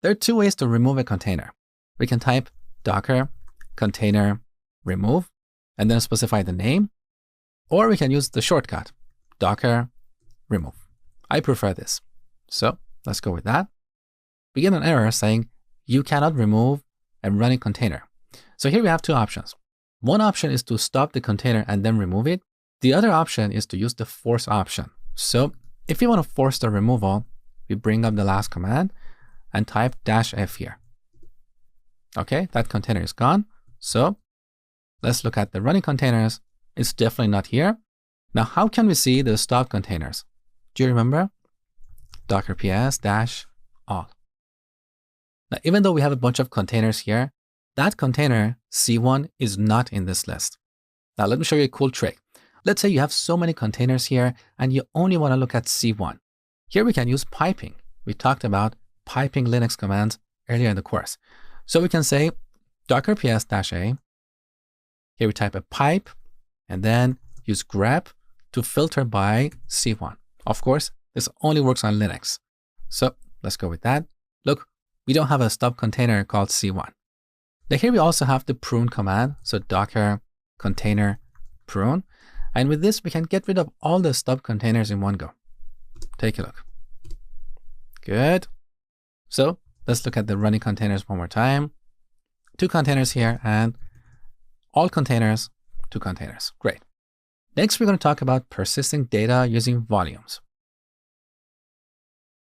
There are two ways to remove a container. We can type docker container remove and then specify the name, or we can use the shortcut docker remove. I prefer this. So let's go with that. We get an error saying you cannot remove a running container. So here we have two options. One option is to stop the container and then remove it. The other option is to use the force option. So if you want to force the removal, we bring up the last command and type -f here. Okay, that container is gone. So let's look at the running containers. It's definitely not here. Now, how can we see the stop containers? Do you remember? Docker ps -all. Now, even though we have a bunch of containers here, that container C1 is not in this list. Now, let me show you a cool trick. Let's say you have so many containers here and you only want to look at C1. Here we can use piping. We talked about piping Linux commands earlier in the course. So we can say docker ps -a. Here we type a pipe and then use grep to filter by C1. Of course, this only works on Linux. So let's go with that. Look, we don't have a stub container called C1. Now here we also have the prune command. So docker container prune. And with this, we can get rid of all the stub containers in one go. Take a look. Good. So let's look at the running containers one more time. 2 containers here and all containers, 2 containers. Great. Next, we're going to talk about persisting data using volumes.